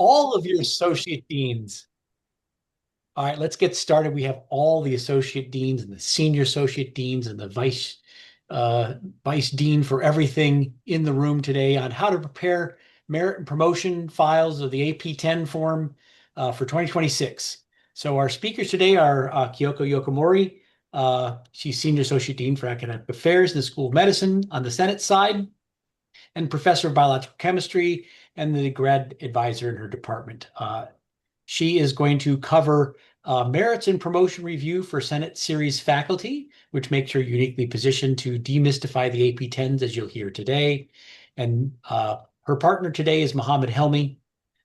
all of your associate deans. All right, let's get started. We have all the associate deans and the senior associate deans and the vice dean for everything in the room today on how to prepare merit and promotion files of the AP-10 form for 2026. So our speakers today are Kyoko Yokomori. She's senior associate dean for academic affairs in the School of Medicine on the Senate side, and professor of biological chemistry and the grad advisor in her department. She is going to cover merits and promotion review for Senate Series faculty, which makes her uniquely positioned to demystify the AP-10s, as you'll hear today. And her partner today is Mohammad Helmy.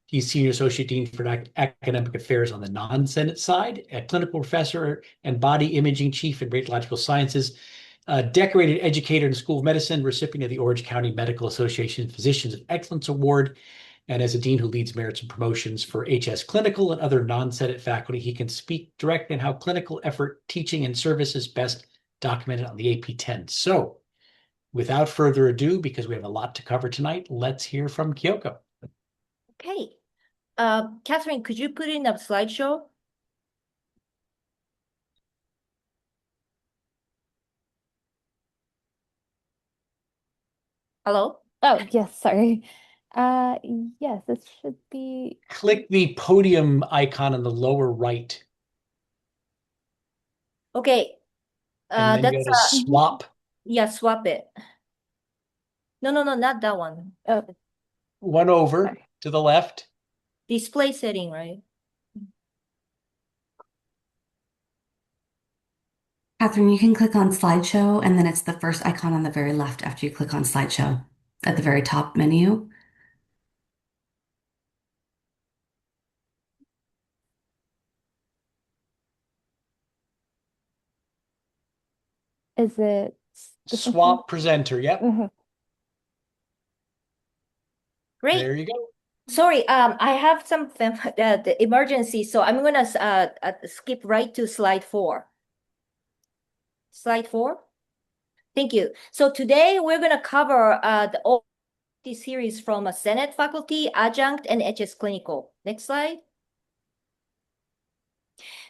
He's Senior Associate Dean for Academic Affairs on the non-Senate side, a clinical professor and body imaging chief in radiological sciences, a decorated educator in the School of Medicine, recipient of the Orange County Medical Association Physicians of Excellence Award, and as a dean who leads merits and promotions for HS Clinical and other non-Senate faculty, he can speak directly on how clinical effort, teaching, and service is best documented on the AP-10. So without further ado, because we have a lot to cover tonight, let's hear from Kyoko. Okay. Catherine, could you put in a slideshow? Hello? Oh, yes, sorry. Yes, this should be. Click the podium icon on the lower right. Okay. And then That's you got to swap. yeah, swap it. No, not that one. One over to the left. Display setting, right? Catherine, you can click on slideshow, and then it's the first icon on the very left after you click on slideshow at the very top menu. Is it Swap presenter. Yep. Great. There you go. Sorry, I have some the emergency, so I'm gonna skip right to slide 4. Slide 4. Thank you. So today we're gonna cover all this series from a Senate faculty, adjunct, and HS Clinical. Next slide.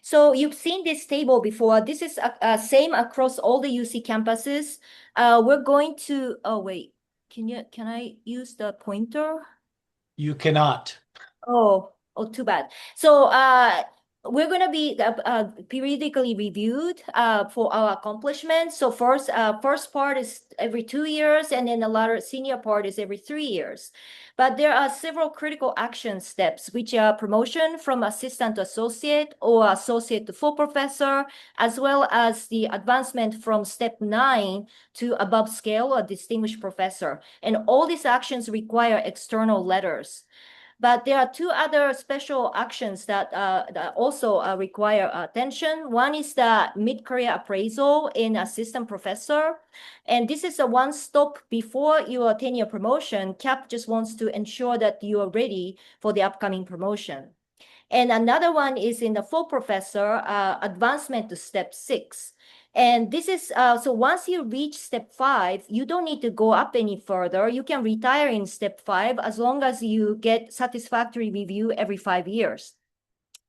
So you've seen this table before. This is same across all the UC campuses. We're going to, oh wait, can I use the pointer? You cannot. Oh, too bad. So we're going to be periodically reviewed for our accomplishments. So first part is every 2 years, and then the latter senior part is every 3 years. But there are several critical action steps, which are promotion from assistant to associate or associate to full professor, as well as the advancement from step 9 to above scale or distinguished professor. And all these actions require external letters. But there are 2 other special actions that also require attention. One is the mid-career appraisal in assistant professor. And this is a one stop before your tenure promotion. CAP just wants to ensure that you are ready for the upcoming promotion. And another one is in the full professor advancement to step 6. And this is, so once you reach step 5, you don't need to go up any further. You can retire in step 5 as long as you get satisfactory review every 5 years.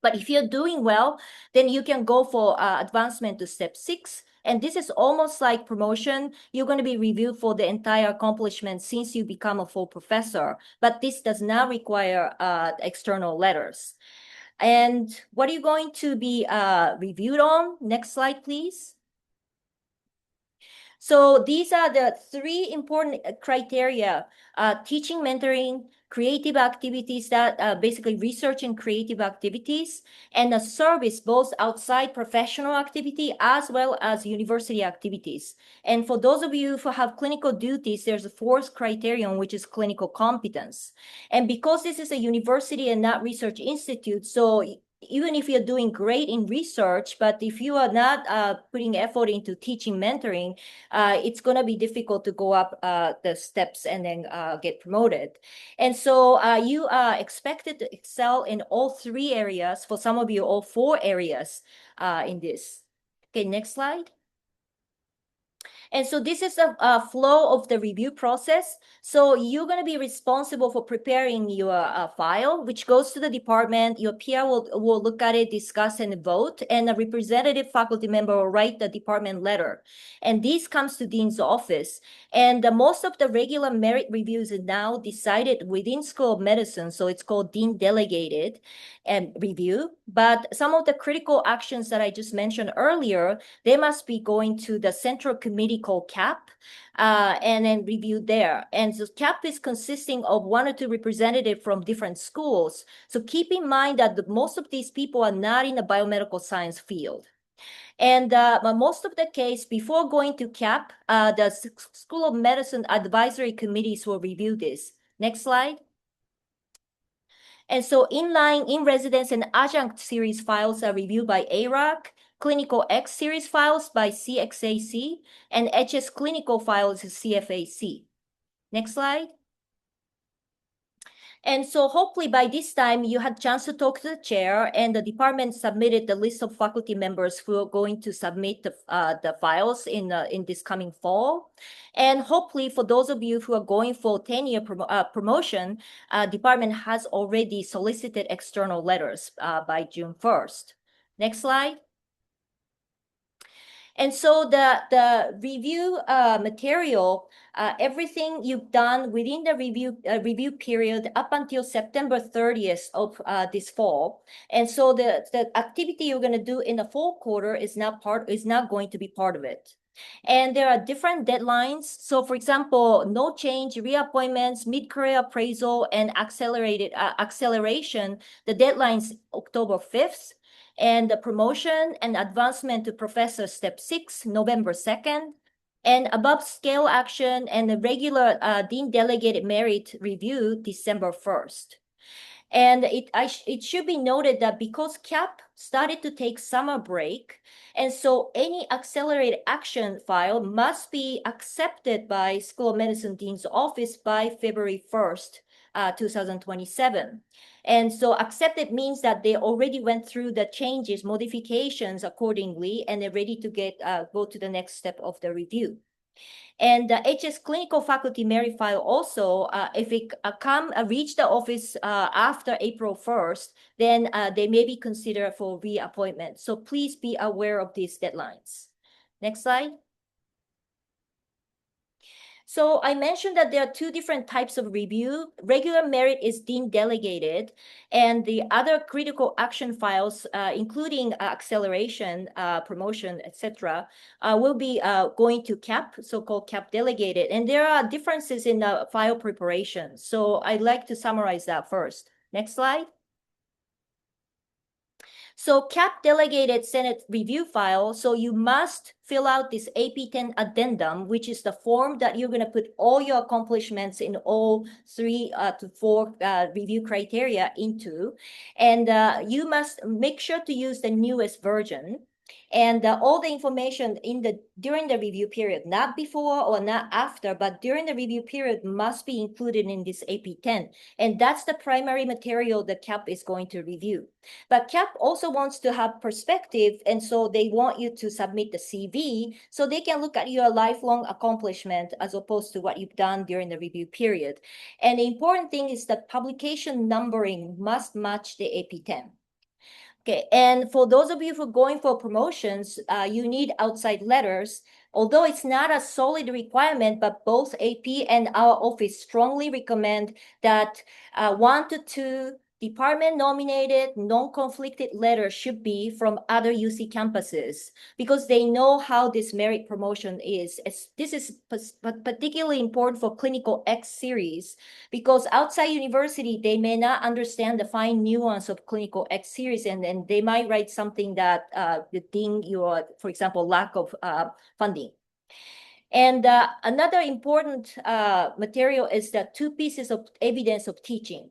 But if you're doing well, then you can go for advancement to step 6. And this is almost like promotion. You're going to be reviewed for the entire accomplishment since you become a full professor. But this does not require external letters. And what are you going to be reviewed on? Next slide, please. So these are the 3 important criteria: teaching, mentoring, creative activities, that basically research and creative activities, and a service both outside professional activity as well as university activities. And for those of you who have clinical duties, there's a 4th criterion, which is clinical competence. And because this is a university and not research institute, so even if you're doing great in research, but if you are not putting effort into teaching, mentoring, it's going to be difficult to go up the steps and then get promoted. And so you are expected to excel in all 3 areas. For some of you, all 4 areas in this. Okay, next slide. And so this is a flow of the review process. So you're going to be responsible for preparing your file, which goes to the department. Your peer will look at it, discuss, and vote. And a representative faculty member will write the department letter. And this comes to dean's office. And most of the regular merit reviews are now decided within School of Medicine. So it's called dean delegated and review. But some of the critical actions that I just mentioned earlier, they must be going to the central committee called CAP, and then review there. And so CAP is consisting of 1 or 2 representatives from different schools. So keep in mind that most of these people are not in the biomedical science field. And most of the case, before going to CAP, the School of Medicine advisory committees will review this. Next slide. And so inline, in residence, and adjunct series files are reviewed by ARAC, clinical X series files by CXAC, and HS clinical files is CFAC. Next slide. And so hopefully by this time you had a chance to talk to the chair, and the department submitted the list of faculty members who are going to submit the files in this coming fall. And hopefully for those of you who are going for 10-year promotion, department has already solicited external letters by June 1st. Next slide. And so the review material, everything you've done within the review period up until September 30th of this fall. And so the activity you're going to do in the fall quarter is not going to be part of it. And there are different deadlines. So for example, no change, reappointments, mid-career appraisal, and acceleration, the deadline's October 5th. And the promotion and advancement to professor step 6, November 2nd, and above scale action and the regular dean delegated merit review, December 1st. And it should be noted that because CAP started to take summer break, and so any accelerated action file must be accepted by School of Medicine Dean's office by February 1st, 2027. And so accepted means that they already went through the changes, modifications accordingly, and they're ready to go to the next step of the review. And the HS clinical faculty merit file also, if it reach the office after April 1st, then they may be considered for reappointment. So please be aware of these deadlines. Next slide. So I mentioned that there are 2 different types of review. Regular merit is dean delegated, and the other critical action files, including acceleration, promotion, etc., will be going to CAP, so-called CAP delegated. And there are differences in the file preparation. So I'd like to summarize that first. Next slide. So CAP delegated Senate review file, so you must fill out this AP-10 addendum, which is the form that you're going to put all your accomplishments in all 3 to 4 review criteria into. And you must make sure to use the newest version. And all the information during the review period, not before or not after, but during the review period must be included in this AP-10. And that's the primary material the CAP is going to review. But CAP also wants to have perspective, and so they want you to submit the CV so they can look at your lifelong accomplishment as opposed to what you've done during the review period. And the important thing is that publication numbering must match the AP-10. Okay, and for those of you who are going for promotions, you need outside letters. Although it's not a solid requirement, but both AP and our office strongly recommend that 1 to 2 department nominated, non-conflicted letters should be from other UC campuses because they know how this merit promotion is. This is particularly important for clinical X series because outside university, they may not understand the fine nuance of clinical X series, and they might write something that ding your, for example, lack of funding. And another important material is the 2 pieces of evidence of teaching.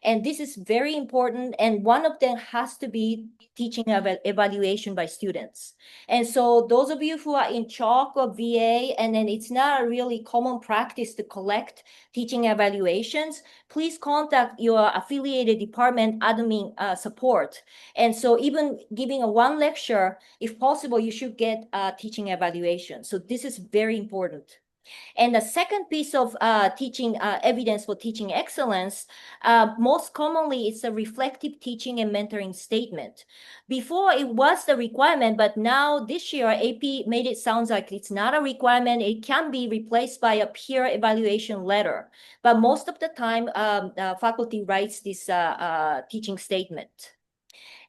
And this is very important. And one of them has to be teaching evaluation by students. And so those of you who are in chalk or VA, and then it's not a really common practice to collect teaching evaluations, please contact your affiliated department admin support. And so even giving a one lecture, if possible, you should get teaching evaluation. So this is very important. And the second piece of teaching evidence for teaching excellence, most commonly it's a reflective teaching and mentoring statement. Before it was the requirement, but now this year AP made it sound like it's not a requirement. It can be replaced by a peer evaluation letter. But most of the time, faculty writes this teaching statement.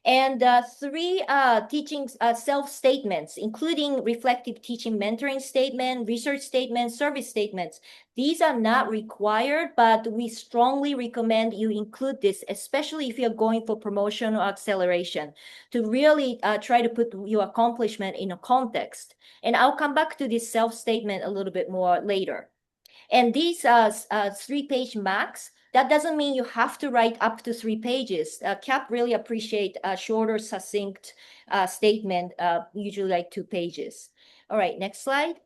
And three teaching self-statements, including reflective teaching mentoring statement, research statement, service statements. These are not required, but we strongly recommend you include this, especially if you're going for promotion or acceleration, to really try to put your accomplishment in a context. And I'll come back to this self-statement a little bit more later. And these 3-page max, that doesn't mean you have to write up to 3 pages. CAP really appreciate a shorter, succinct statement, usually like 2 pages. All right, next slide.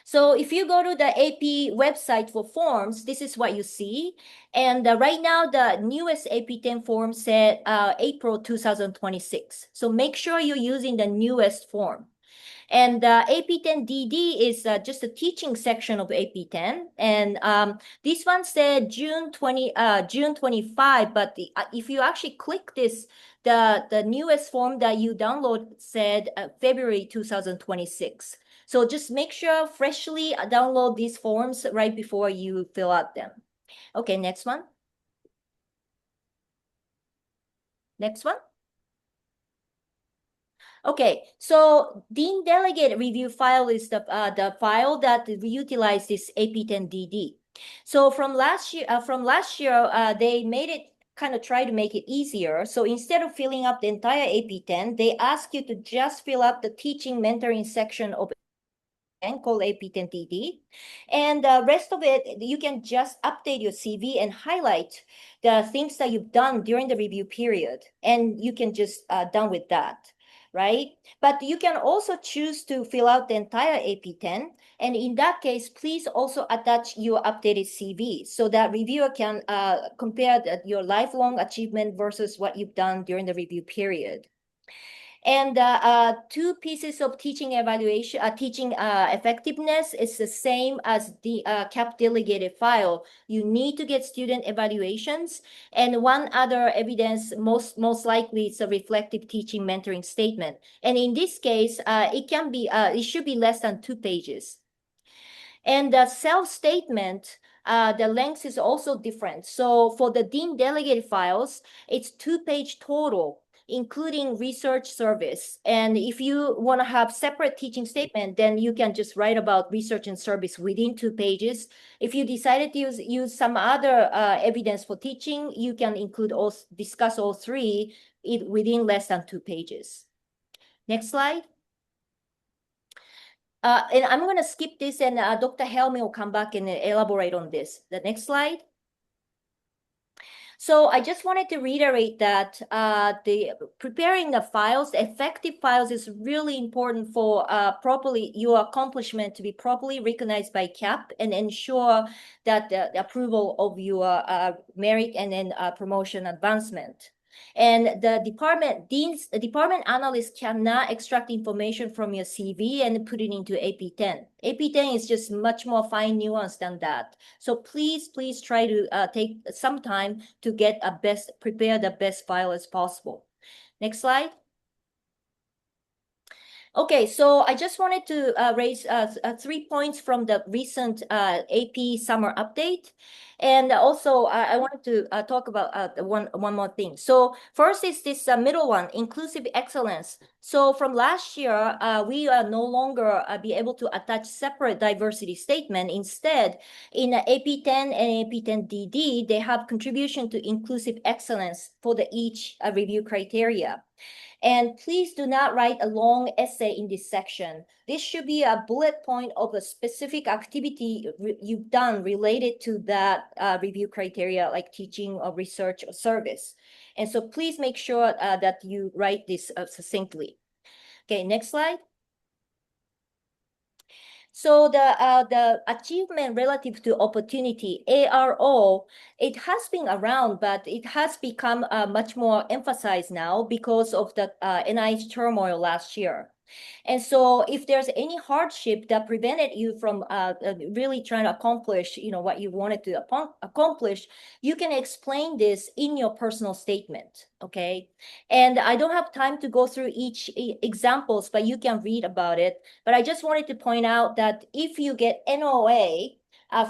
So if you go to the AP website for forms, this is what you see. And right now, the newest AP-10 form said April 2026. So make sure you're using the newest form. And AP-10DD is just a teaching section of AP-10. And this one said June 25, but if you actually click this, the newest form that you download said February 2026. So just make sure freshly download these forms right before you fill out them. Okay, next one. Next one. Okay, so Dean Delegate review file is the file that we utilize this AP-10DD. So from last year, they made it kind of try to make it easier. So instead of filling up the entire AP-10, they ask you to just fill up the teaching mentoring section of called AP-10DD. And the rest of it, you can just update your CV and highlight the things that you've done during the review period. And you can just done with that, right? But you can also choose to fill out the entire AP-10. And in that case, please also attach your updated CV so that reviewer can compare your lifelong achievement versus what you've done during the review period. And 2 pieces of teaching evaluation, teaching effectiveness is the same as the CAP delegated file. You need to get student evaluations. And one other evidence, most likely it's a reflective teaching mentoring statement. And in this case, it should be less than 2 pages. And the self-statement, the length is also different. So for the Dean delegated files, it's 2-page total, including research service. And if you want to have separate teaching statement, then you can just write about research and service within 2 pages. If you decided to use some other evidence for teaching, you can discuss all 3 within less than 2 pages. Next slide. And I'm going to skip this, and Dr. Helmy will come back and elaborate on this. The next slide. So I just wanted to reiterate that preparing the files, effective files, is really important for your accomplishment to be properly recognized by CAP and ensure that the approval of your merit and then promotion advancement. And the department analyst cannot extract information from your CV and put it into AP-10. AP-10 is just much more fine nuance than that. So please try to take some time to prepare the best file as possible. Next slide. Okay, so I just wanted to raise 3 points from the recent AP summer update. And also, I wanted to talk about one more thing. So first is this middle one, inclusive excellence. So from last year, we are no longer be able to attach separate diversity statement. Instead, in AP-10 and AP-10DD, they have contribution to inclusive excellence for each review criteria. And please do not write a long essay in this section. This should be a bullet point of a specific activity you've done related to that review criteria, like teaching or research or service. And so please make sure that you write this succinctly. Okay, next slide. So the achievement relative to opportunity, ARO, it has been around, but it has become much more emphasized now because of the NIH turmoil last year. And so if there's any hardship that prevented you from really trying to accomplish, what you wanted to accomplish, you can explain this in your personal statement, okay? And I don't have time to go through each examples, but you can read about it. But I just wanted to point out that if you get NOA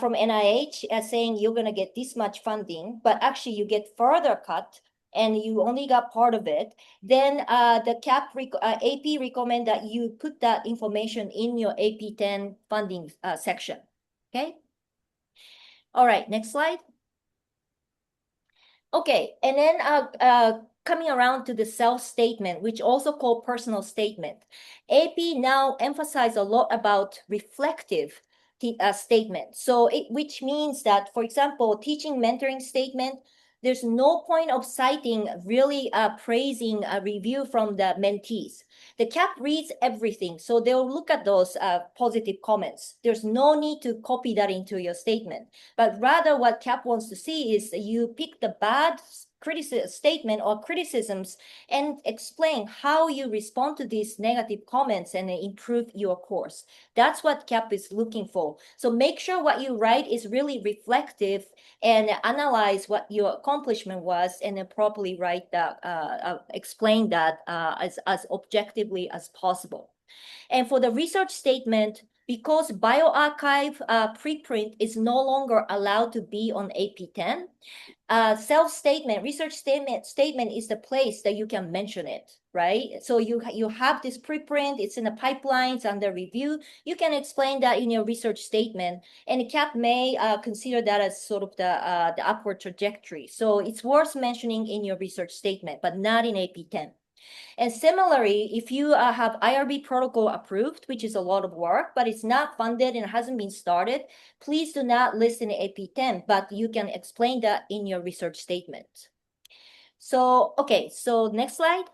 from NIH saying you're going to get this much funding, but actually you get further cut, and you only got part of it, then the AP recommend that you put that information in your AP-10 funding section, okay? All right, next slide. Okay, and then coming around to the self-statement, which also called personal statement. AP now emphasize a lot about reflective statement. So which means that, for example, teaching mentoring statement, there's no point of citing really praising a review from the mentees. The CAP reads everything, so they'll look at those positive comments. There's no need to copy that into your statement, but rather what CAP wants to see is you pick the bad statement or criticisms and explain how you respond to these negative comments and improve your course. That's what CAP is looking for. So make sure what you write is really reflective and analyze what your accomplishment was, and then properly write that, explain that as objectively as possible. And for the research statement, because bioRxiv preprint is no longer allowed to be on AP-10, self-statement, research statement is the place that you can mention it, right? So you have this preprint, it's in the pipeline, it's under review. You can explain that in your research statement, and CAP may consider that as sort of the upward trajectory. So it's worth mentioning in your research statement, but not in AP-10. And similarly, if you have IRB protocol approved, which is a lot of work, but it's not funded and hasn't been started, please do not list in AP-10, but you can explain that in your research statement. So, okay, so next slide.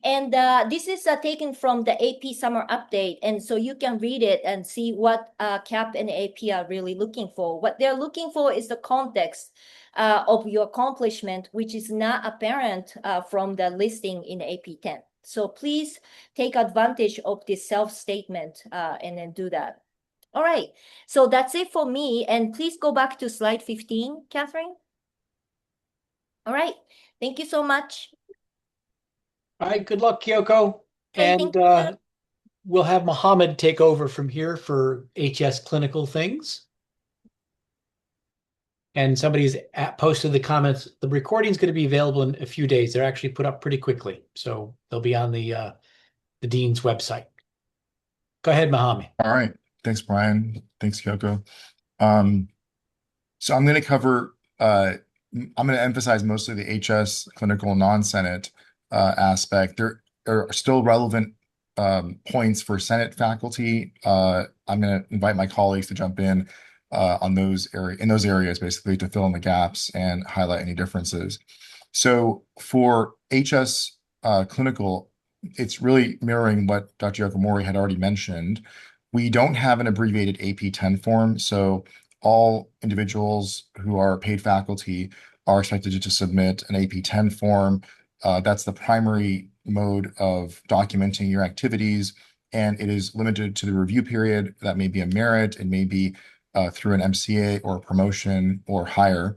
And this is taken from the AP summer update. And so you can read it and see what CAP and AP are really looking for. What they're looking for is the context of your accomplishment, which is not apparent from the listing in AP-10. So please take advantage of this self-statement and then do that. All right, so that's it for me. And please go back to slide 15, Catherine. All right, thank you so much. All right, good luck, Kyoko. Okay, And thank you. we'll have Mohammad take over from here for HS clinical things. And somebody's posted the comments. The recording is going to be available in a few days. They're actually put up pretty quickly, so they'll be on the dean's website. Go ahead, Mohammed. All right. Thanks, Brian. Thanks, Kyoko. So I'm going to cover, I'm going to emphasize mostly the HS clinical non-Senate aspect. There are still relevant points for Senate faculty. I'm going to invite my colleagues to jump in on those areas, basically, to fill in the gaps and highlight any differences. So for HS clinical, it's really mirroring what Dr. Yokomori had already mentioned. We don't have an abbreviated AP-10 form, so all individuals who are paid faculty are expected to submit an AP-10 form. That's the primary mode of documenting your activities, and it is limited to the review period. That may be a merit, it may be through an MCA or a promotion or higher.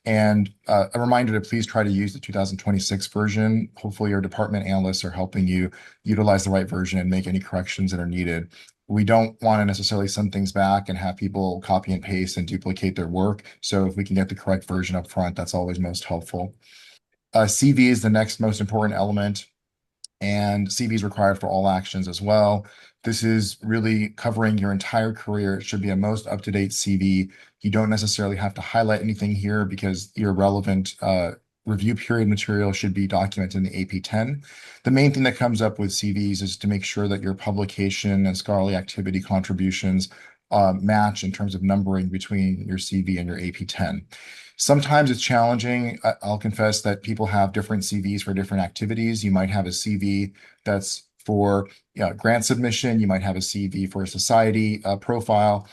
And a reminder to please try to use the 2026 version. Hopefully your department analysts are helping you utilize the right version and make any corrections that are needed. We don't want to necessarily send things back and have people copy and paste and duplicate their work. So if we can get the correct version up front, that's always most helpful. CV is the next most important element, and CV is required for all actions as well. This is really covering your entire career. It should be a most up-to-date CV. You don't necessarily have to highlight anything here because your relevant review period material should be documented in the AP-10. The main thing that comes up with CVs is to make sure that your publication and scholarly activity contributions match in terms of numbering between your CV and your AP-10. Sometimes it's challenging. I'll confess that people have different CVs for different activities. You might have a CV that's for grant submission. You might have a CV for a society profile.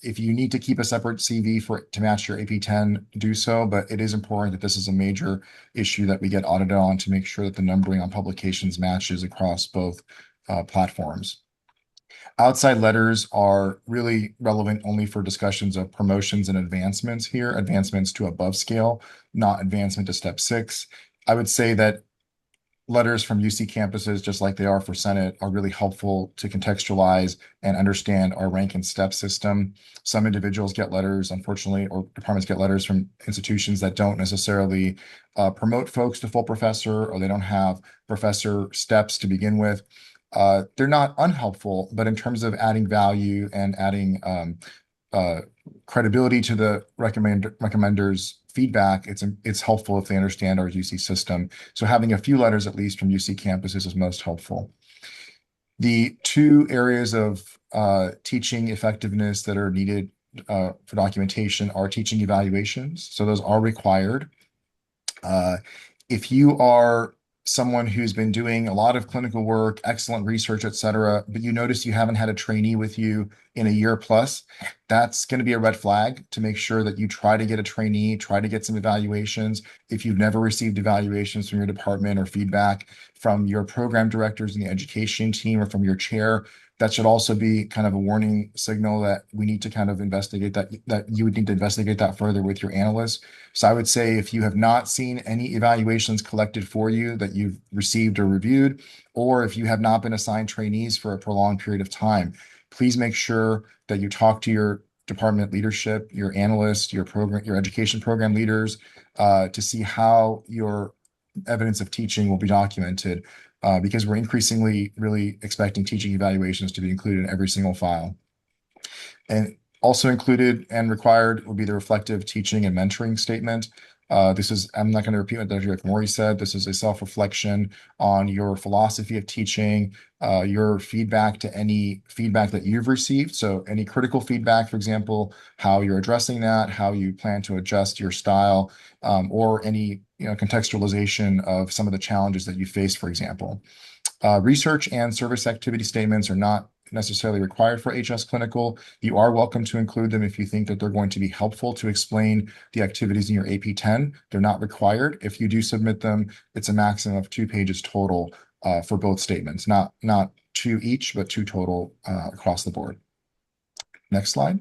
If you need to keep a separate CV to match your AP-10, do so, but it is important that this is a major issue that we get audited on to make sure that the numbering on publications matches across both platforms. Outside letters are really relevant only for discussions of promotions and advancements here, advancements to above scale, not advancement to step 6. I would say that letters from UC campuses, just like they are for Senate, are really helpful to contextualize and understand our rank and step system. Some individuals get letters, unfortunately, or departments get letters from institutions that don't necessarily promote folks to full professor, or they don't have professor steps to begin with. They're not unhelpful, but in terms of adding value and adding credibility to the recommenders' feedback, it's helpful if they understand our UC system. So having a few letters at least from UC campuses is most helpful. The two areas of teaching effectiveness that are needed for documentation are teaching evaluations. So those are required. If you are someone who's been doing a lot of clinical work, excellent research, et cetera, but you notice you haven't had a trainee with you in a year plus, that's going to be a red flag to make sure that you try to get a trainee, try to get some evaluations. If you've never received evaluations from your department or feedback from your program directors in the education team or from your chair, that should also be kind of a warning signal that we need to kind of investigate that you would need to investigate that further with your analysts. So I would say if you have not seen any evaluations collected for you that you've received or reviewed, or if you have not been assigned trainees for a prolonged period of time, please make sure that you talk to your department leadership, your analysts, your education program leaders, to see how your evidence of teaching will be documented, because we're increasingly really expecting teaching evaluations to be included in every single file. And also included and required will be the reflective teaching and mentoring statement. I'm not going to repeat what Dr. Yokomori said. This is a self-reflection on your philosophy of teaching, your feedback to any feedback that you've received. So any critical feedback, for example, how you're addressing that, how you plan to adjust your style, or any contextualization of some of the challenges that you face, for example. Research and service activity statements are not necessarily required for HS Clinical. You are welcome to include them if you think that they're going to be helpful to explain the activities in your AP-10. They're not required. If you do submit them, it's a maximum of 2 pages total for both statements, not 2 each, but 2 total across the board. Next slide.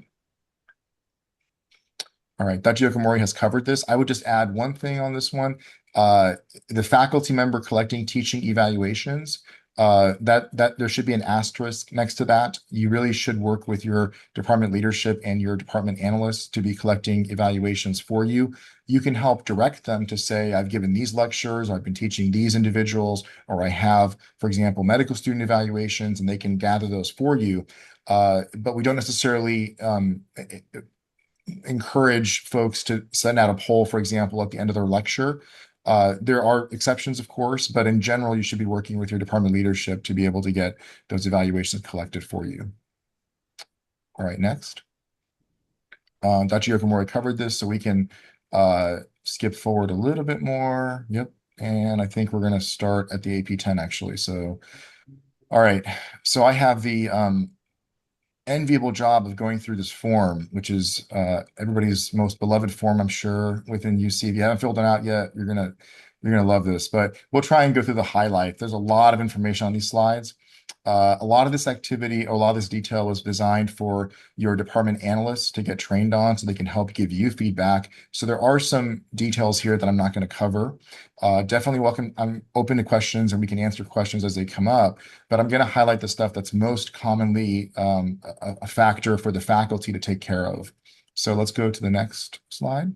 All right, Dr. Yokomori has covered this. I would just add one thing on this one. The faculty member collecting teaching evaluations, that there should be an asterisk next to that. You really should work with your department leadership and your department analysts to be collecting evaluations for you. You can help direct them to say, I've given these lectures, I've been teaching these individuals, or I have, for example, medical student evaluations, and they can gather those for you. But we don't necessarily encourage folks to send out a poll, for example, at the end of their lecture. There are exceptions, of course, but in general, you should be working with your department leadership to be able to get those evaluations collected for you. All right, next. Dr. Yokomori covered this, so we can skip forward a little bit more. Yep, and I think we're going to start at the AP-10 actually. So, all right, so I have the enviable job of going through this form, which is everybody's most beloved form, I'm sure, within UC. If you haven't filled it out yet, you're gonna love this. But we'll try and go through the highlights. There's a lot of information on these slides. A lot of this activity, or a lot of this detail was designed for your department analysts to get trained on so they can help give you feedback. So there are some details here that I'm not going to cover. Definitely welcome. I'm open to questions and we can answer questions as they come up, but I'm going to highlight the stuff that's most commonly a factor for the faculty to take care of. So let's go to the next slide.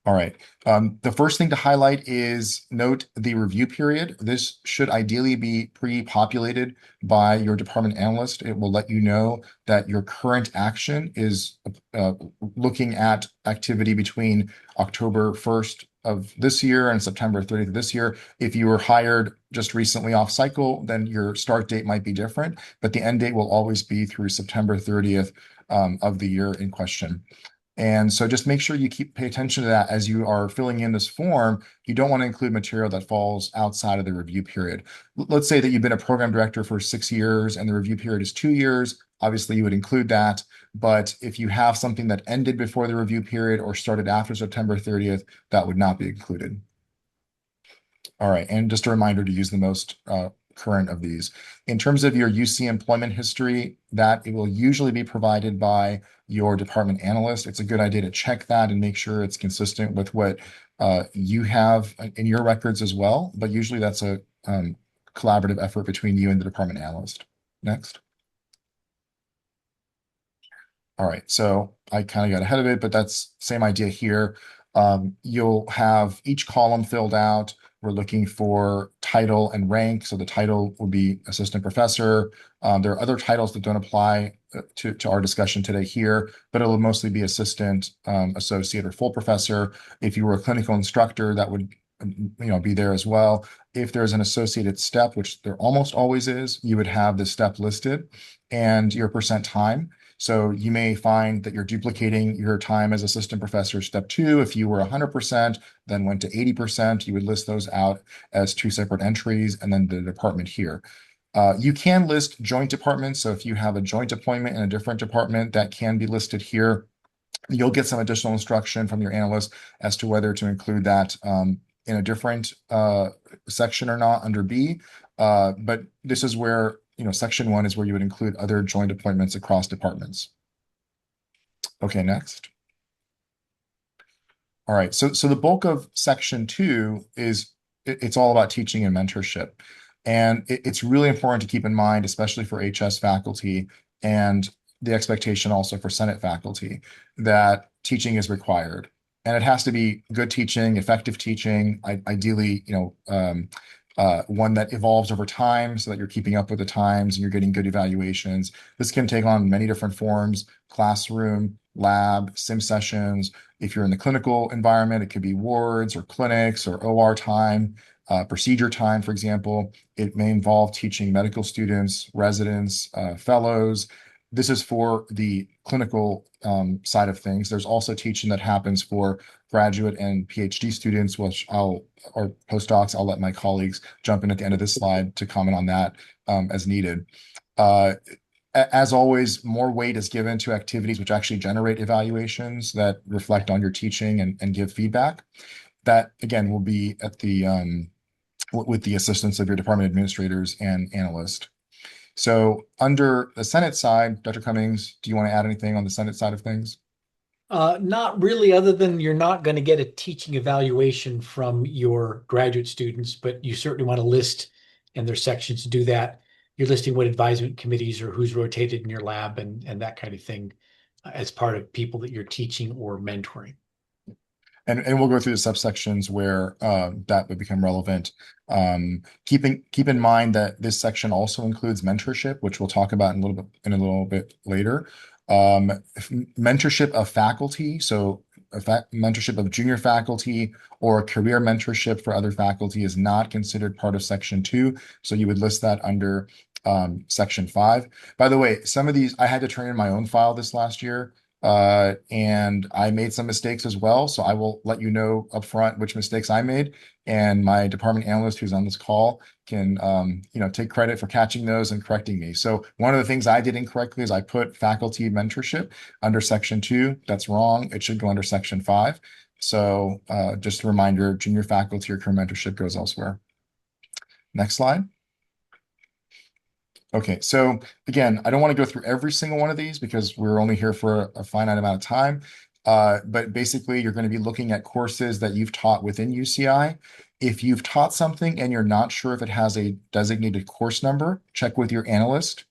All right. The first thing to highlight is note the review period. This should ideally be pre-populated by your department analyst. It will let you know that your current action is looking at activity between October 1st of this year and September 30th of this year. If you were hired just recently off cycle, then your start date might be different, but the end date will always be through September 30th of the year in question. And so just make sure you pay attention to that as you are filling in this form. You don't want to include material that falls outside of the review period. Let's say that you've been a program director for 6 years and the review period is 2 years. Obviously, you would include that. But if you have something that ended before the review period or started after September 30th, that would not be included. All right, and just a reminder to use the most current of these. In terms of your UC employment history, that it will usually be provided by your department analyst. It's a good idea to check that and make sure it's consistent with what you have in your records as well. But usually that's a collaborative effort between you and the department analyst. Next. All right, so I kind of got ahead of it, but that's same idea here. You'll have each column filled out. We're looking for title and rank. So the title will be assistant professor. There are other titles that don't apply to our discussion today here, but it'll mostly be assistant, associate, or full professor. If you were a clinical instructor, that would be there as well. If there's an associated step, which there almost always is, you would have the step listed and your percent time. So you may find that you're duplicating your time as assistant professor step 2. If you were 100%, then went to 80%, you would list those out as 2 separate entries, and then the department here. You can list joint departments. So if you have a joint appointment in a different department, that can be listed here. You'll get some additional instruction from your analyst as to whether to include that in a different section or not under B. But this is where section 1 is where you would include other joint appointments across departments. Okay, next. All right, so the bulk of section 2 is it's all about teaching and mentorship. And it's really important to keep in mind, especially for HS faculty and the expectation also for Senate faculty, that teaching is required. And it has to be good teaching, effective teaching, ideally, one that evolves over time so that you're keeping up with the times and you're getting good evaluations. This can take on many different forms: classroom, lab, sim sessions. If you're in the clinical environment, it could be wards or clinics or OR time, procedure time, for example. It may involve teaching medical students, residents, fellows. This is for the clinical side of things. There's also teaching that happens for graduate and PhD students, or postdocs. I'll let my colleagues jump in at the end of this slide to comment on that as needed. As always, more weight is given to activities which actually generate evaluations that reflect on your teaching and give feedback. That, again, will be at the with the assistance of your department administrators and analyst. So under the Senate side, Dr. Cummings, do you want to add anything on the Senate side of things? Not really, other than you're not going to get a teaching evaluation from your graduate students, but you certainly want to list, and there's sections to do that. You're listing what advisement committees or who's rotated in your lab and that kind of thing as part of people that you're teaching or mentoring. And we'll go through the subsections where that would become relevant. Keep in mind that this section also includes mentorship, which we'll talk about in a little bit later. Mentorship of faculty, so mentorship of junior faculty or career mentorship for other faculty is not considered part of section 2. So you would list that under section 5. By the way, some of these I had to turn in my own file this last year. And I made some mistakes as well. So I will let you know upfront which mistakes I made. And my department analyst who's on this call can, take credit for catching those and correcting me. So one of the things I did incorrectly is I put faculty mentorship under section 2. That's wrong. It should go under section 5. So just a reminder, junior faculty or career mentorship goes elsewhere. Next slide. Okay, so again, I don't want to go through every single one of these because we're only here for a finite amount of time. But basically, you're going to be looking at courses that you've taught within UCI. If you've taught something and you're not sure if it has a designated course number, check with your analyst.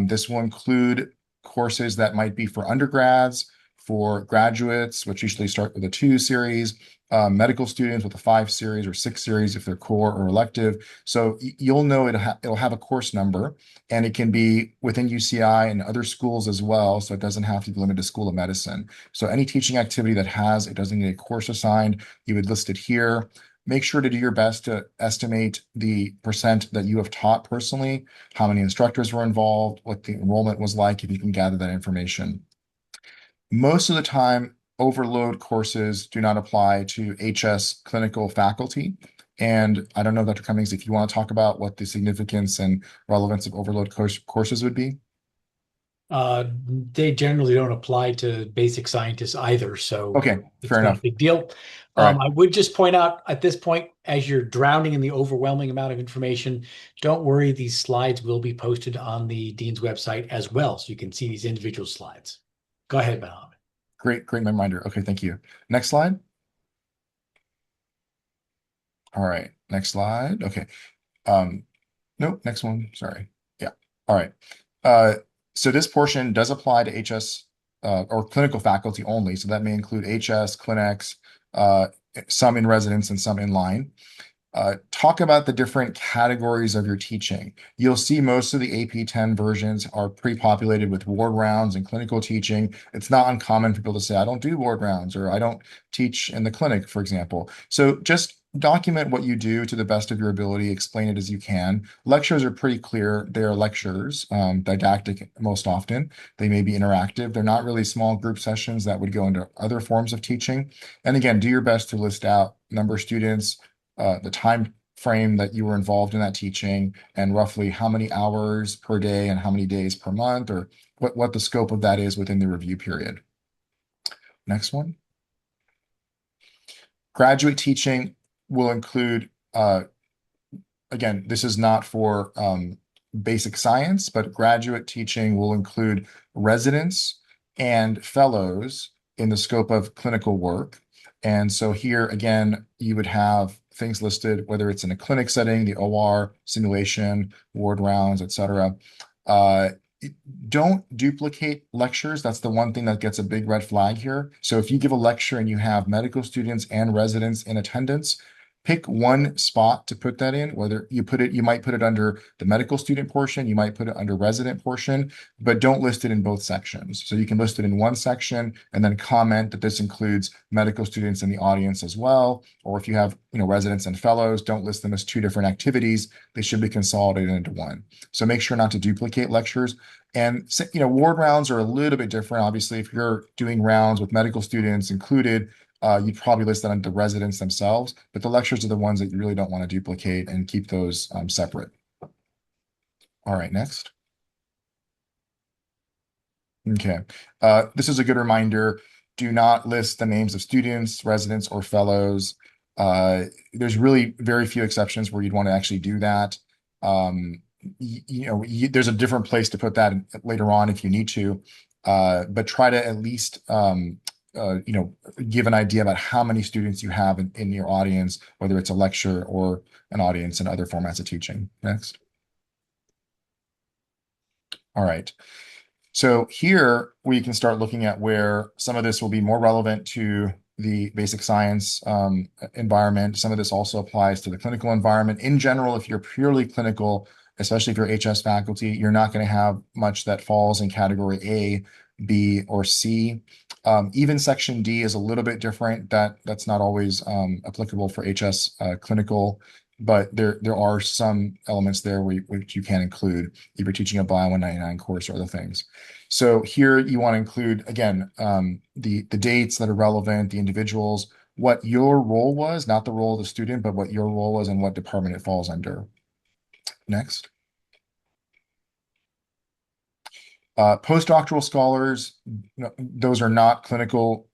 This will include courses that might be for undergrads, for graduates, which usually start with a 2 series, medical students with a 5 series or 6 series if they're core or elective. So you'll know it'll have a course number, and it can be within UCI and other schools as well. So it doesn't have to be limited to School of Medicine. So any teaching activity that has a designated course assigned, you would list it here. Make sure to do your best to estimate the percent that you have taught personally, how many instructors were involved, what the enrollment was like, if you can gather that information. Most of the time, overload courses do not apply to HS clinical faculty. And I don't know, Dr. Cummings, if you want to talk about what the significance and relevance of overload courses would be. They generally don't apply to basic scientists either, so Okay, it's fair not a enough. big deal. All right. I would just point out at this point, as you're drowning in the overwhelming amount of information, don't worry, these slides will be posted on the Dean's website as well, so you can see these individual slides. Go ahead, Mohammed. Great reminder. Okay, thank you. Next slide. All right, next slide. Okay. Nope, next one. Sorry. Yeah. All right. So this portion does apply to HS or clinical faculty only. So that may include HS, clinics, some in residence and some in line. Talk about the different categories of your teaching. You'll see most of the AP-10 versions are pre-populated with ward rounds and clinical teaching. It's not uncommon for people to say, I don't do ward rounds, or I don't teach in the clinic, for example. So just document what you do to the best of your ability, explain it as you can. Lectures are pretty clear. They're lectures, didactic most often. They may be interactive. They're not really small group sessions that would go into other forms of teaching. And again, do your best to list out number of students, the time frame that you were involved in that teaching, and roughly how many hours per day and how many days per month, or what the scope of that is within the review period. Next one. Graduate teaching will include, again, this is not for basic science, but graduate teaching will include residents and fellows in the scope of clinical work. And so here, again, you would have things listed, whether it's in a clinic setting, the OR, simulation, ward rounds, et cetera. Don't duplicate lectures. That's the one thing that gets a big red flag here. So if you give a lecture and you have medical students and residents in attendance, pick one spot to put that in, whether you might put it under the medical student portion, you might put it under resident portion, but don't list it in both sections. So you can list it in one section and then comment that this includes medical students in the audience as well. Or if you have, residents and fellows, don't list them as two different activities. They should be consolidated into one. So make sure not to duplicate lectures. And, ward rounds are a little bit different. Obviously, if you're doing rounds with medical students included, you'd probably list that under the residents themselves, but the lectures are the ones that you really don't want to duplicate and keep those separate. All right, next. Okay, this is a good reminder. Do not list the names of students, residents, or fellows. There's really very few exceptions where you'd want to actually do that. There's a different place to put that later on if you need to, but try to at least give an idea about how many students you have in your audience, whether it's a lecture or an audience in other formats of teaching. Next. All right. So here we can start looking at where some of this will be more relevant to the basic science environment. Some of this also applies to the clinical environment. In general, if you're purely clinical, especially if you're HS faculty, you're not going to have much that falls in category A, B, or C. Even section D is a little bit different. That's not always applicable for HS clinical, but there are some elements there which you can include if you're teaching a Bio 199 course or other things. So here you want to include, again, the dates that are relevant, the individuals, what your role was, not the role of the student, but what your role was and what department it falls under. Next. Postdoctoral scholars, those are not clinical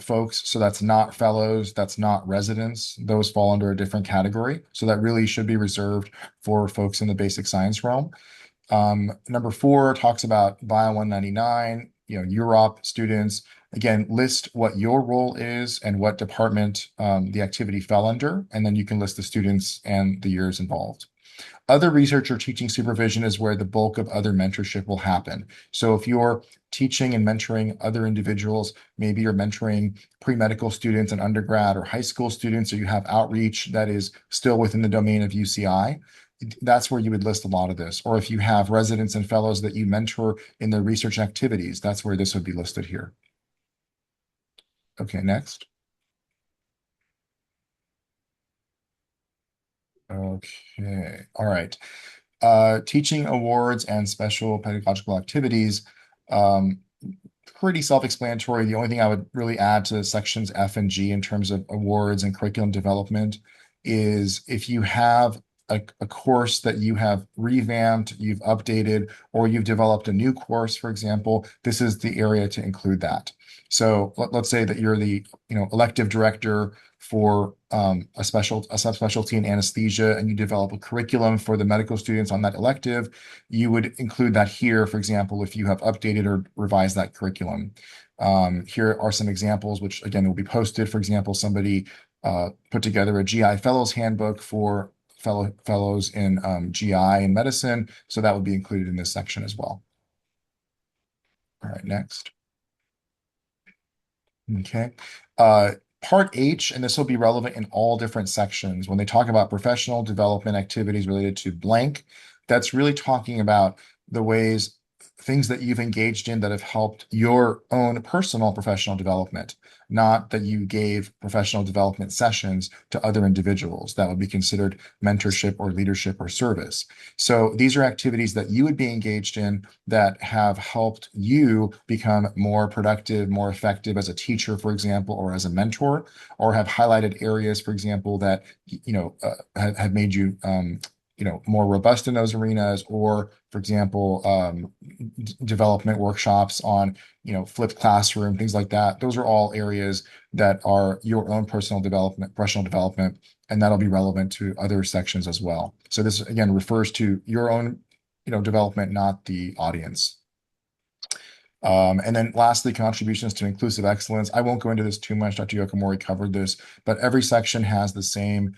folks, so that's not fellows, that's not residents. Those fall under a different category. So that really should be reserved for folks in the basic science realm. Number 4 talks about Bio 199, UROP students. Again, list what your role is and what department the activity fell under, and then you can list the students and the years involved. Other research or teaching supervision is where the bulk of other mentorship will happen. So if you're teaching and mentoring other individuals, maybe you're mentoring pre-medical students and undergrad or high school students, or you have outreach that is still within the domain of UCI, that's where you would list a lot of this. Or if you have residents and fellows that you mentor in their research activities, that's where this would be listed here. Okay, next. Okay, all right. Teaching awards and special pedagogical activities. Um, Pretty self-explanatory. The only thing I would really add to sections F and G in terms of awards and curriculum development is if you have a course that you have revamped, you've updated, or you've developed a new course, for example, this is the area to include that. So let's say that you're the elective director for a subspecialty in anesthesia, and you develop a curriculum for the medical students on that elective, you would include that here, for example, if you have updated or revised that curriculum. Here are some examples, which again will be posted. For example, somebody put together a GI Fellows Handbook for fellows in GI and medicine, so that would be included in this section as well. All right, next. Okay. Part H, and this will be relevant in all different sections. When they talk about professional development activities related to blank, that's really talking about the ways, things that you've engaged in that have helped your own personal professional development, not that you gave professional development sessions to other individuals. That would be considered mentorship or leadership or service. So these are activities that you would be engaged in that have helped you become more productive, more effective as a teacher, for example, or as a mentor, or have highlighted areas, for example, that have made you more robust in those arenas, or for example, development workshops on flipped classroom, things like that. Those are all areas that are your own personal development, professional development, and that'll be relevant to other sections as well. So this again refers to your own development, not the audience. And then lastly, contributions to inclusive excellence. I won't go into this too much. Dr. Yokomori covered this, but every section has the same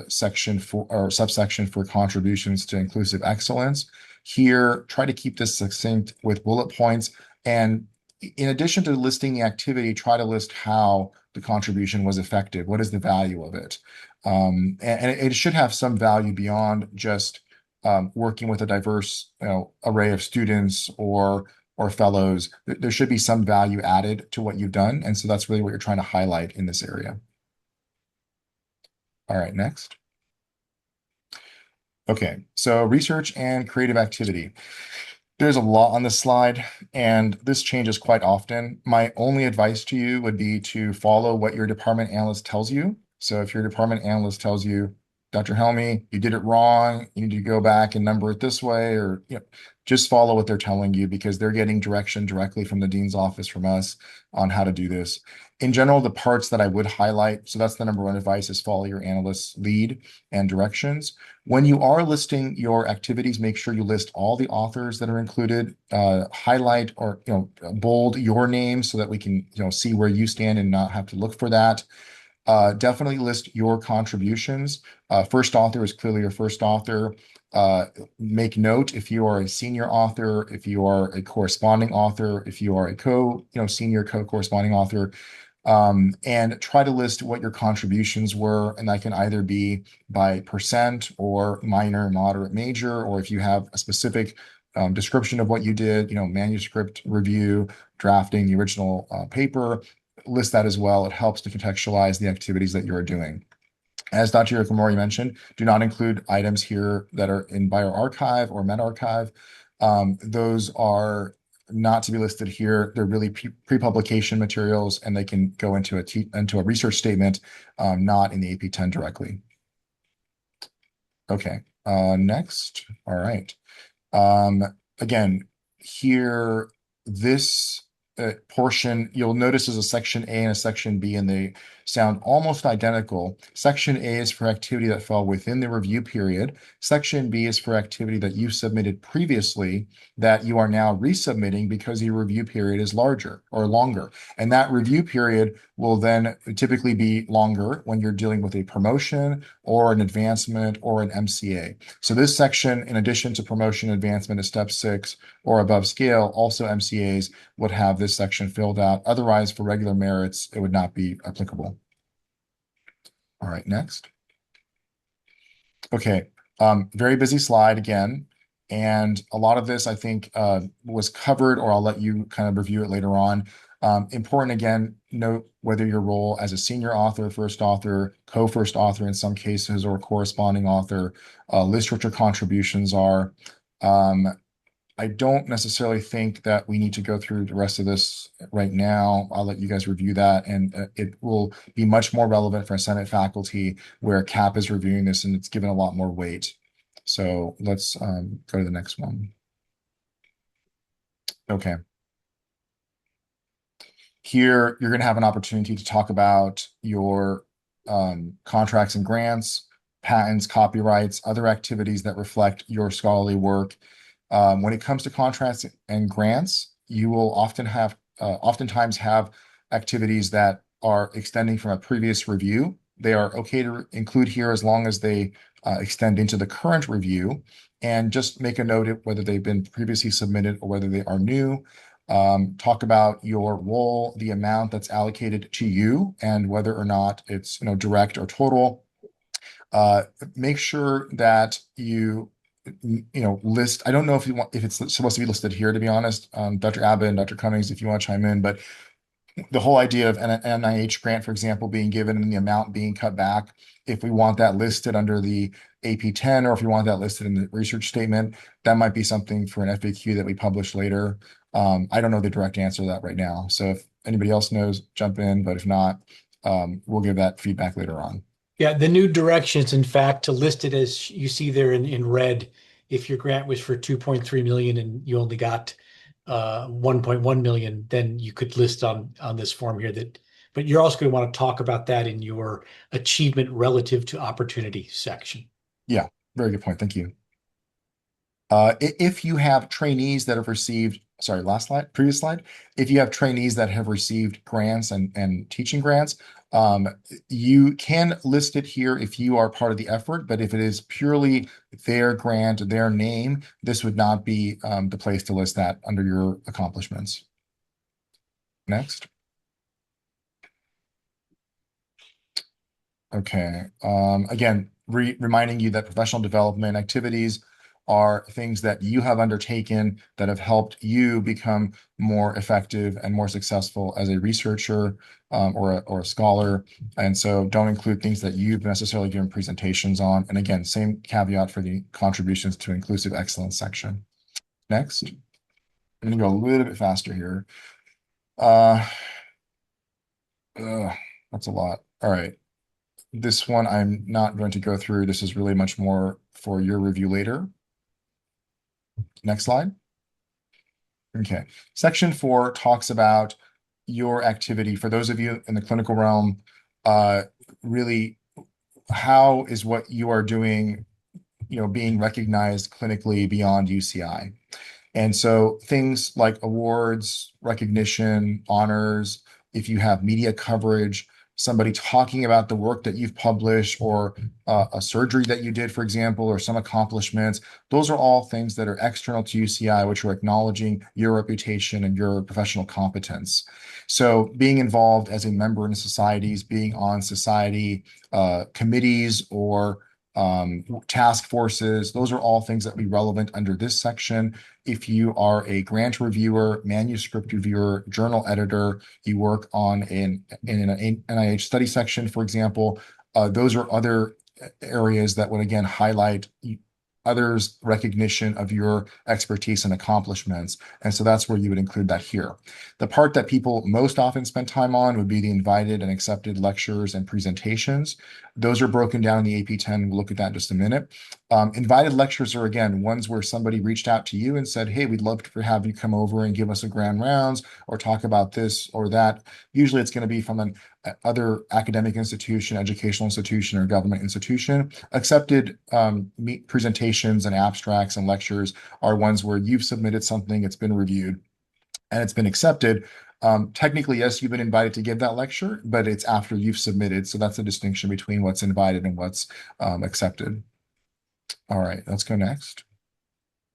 section for or subsection for contributions to inclusive excellence. Here, try to keep this succinct with bullet points. And in addition to listing the activity, try to list how the contribution was effective. What is the value of it? And it should have some value beyond just working with a diverse array of students or fellows. There should be some value added to what you've done. And so that's really what you're trying to highlight in this area. All right, next. Okay, so research and creative activity. There's a lot on this slide, and this changes quite often. My only advice to you would be to follow what your department analyst tells you. So if your department analyst tells you, Dr. Helmy, you did it wrong, you need to go back and number it this way, or just follow what they're telling you, because they're getting direction directly from the dean's office from us on how to do this. In general, the parts that I would highlight, so that's the number one advice, is follow your analyst's lead and directions. When you are listing your activities, make sure you list all the authors that are included, highlight or bold your name so that we can see where you stand and not have to look for that. Definitely list your contributions. First author is clearly your first author. Make note if you are a senior author, if you are a corresponding author, if you are a senior co-corresponding author, and try to list what your contributions were. And that can either be by percent or minor, moderate, major, or if you have a specific description of what you did, manuscript review, drafting the original paper, list that as well. It helps to contextualize the activities that you're doing. As Dr. Yokomori mentioned, do not include items here that are in bioRxiv or medRxiv. Those are not to be listed here. They're really pre-publication materials, and they can go into a research statement, not in the AP-10 directly. Okay, next. All right. Again, here, this portion, you'll notice there's a section A and a section B in the sound almost identical. Section A is for activity that fell within the review period. Section B is for activity that you submitted previously that you are now resubmitting because your review period is larger or longer. And that review period will then typically be longer when you're dealing with a promotion or an advancement or an MCA. So this section, in addition to promotion advancement at step 6 or above scale, also MCAs would have this section filled out. Otherwise, for regular merits, it would not be applicable. All right, next. Okay, very busy slide again. And a lot of this, I think, was covered, or I'll let you kind of review it later on. Important, again, note whether your role as a senior author, first author, co-first author in some cases, or corresponding author, list what your contributions are. I don't necessarily think that we need to go through the rest of this right now. I'll let you guys review that, and it will be much more relevant for Senate faculty where CAP is reviewing this and it's given a lot more weight. So let's go to the next one. Okay. Here, you're going to have an opportunity to talk about your contracts and grants, patents, copyrights, other activities that reflect your scholarly work. When it comes to contracts and grants, you will oftentimes have activities that are extending from a previous review. They are okay to include here as long as they extend into the current review, and just make a note of whether they've been previously submitted or whether they are new. Talk about your role, the amount that's allocated to you, and whether or not it's direct or total. Make sure that you list. I don't know if it's supposed to be listed here, to be honest. Dr. Abbott and Dr. Cummings, if you want to chime in, but the whole idea of an NIH grant, for example, being given and the amount being cut back, if we want that listed under the AP-10, or if we want that listed in the research statement, that might be something for an FAQ that we publish later. I don't know the direct answer to that right now. So if anybody else knows, jump in, but if not, we'll give that feedback later on. Yeah, the new directions, in fact, to list it as you see there in red, if your grant was for 2.3 million and you only got 1.1 million, then you could list on this form here but you're also going to want to talk about that in your achievement relative to opportunity section. Yeah, very good point. Thank you. If you have trainees that have received, sorry, previous slide. If you have trainees that have received grants and teaching grants, you can list it here if you are part of the effort, but if it is purely their grant, their name, this would not be the place to list that under your accomplishments. Next. Okay. Again, reminding you that professional development activities are things that you have undertaken that have helped you become more effective and more successful as a researcher or a scholar. And so don't include things that you've necessarily given presentations on. And again, same caveat for the contributions to inclusive excellence section. Next. I'm going to go a little bit faster here. That's a lot. All right. This one I'm not going to go through. This is really much more for your review later. Next slide. Okay. Section 4 talks about your activity. For those of you in the clinical realm, really, how is what you are doing, being recognized clinically beyond UCI? And so things like awards, recognition, honors, if you have media coverage, somebody talking about the work that you've published, or a surgery that you did, for example, or some accomplishments, those are all things that are external to UCI, which are acknowledging your reputation and your professional competence. So being involved as a member in societies, being on society committees or task forces, those are all things that be relevant under this section. If you are a grant reviewer, manuscript reviewer, journal editor, you work on in an NIH study section, for example, those are other areas that would again highlight others' recognition of your expertise and accomplishments. And so that's where you would include that here. The part that people most often spend time on would be the invited and accepted lectures and presentations. Those are broken down in the AP-10. We'll look at that in just a minute. Invited lectures are, again, ones where somebody reached out to you and said, hey, we'd love to have you come over and give us a grand rounds or talk about this or that. Usually it's going to be from other academic institution, educational institution, or government institution. Accepted presentations and abstracts and lectures are ones where you've submitted something, it's been reviewed, and it's been accepted. Technically, yes, you've been invited to give that lecture, but it's after you've submitted. So that's the distinction between what's invited and what's accepted. All right, let's go next.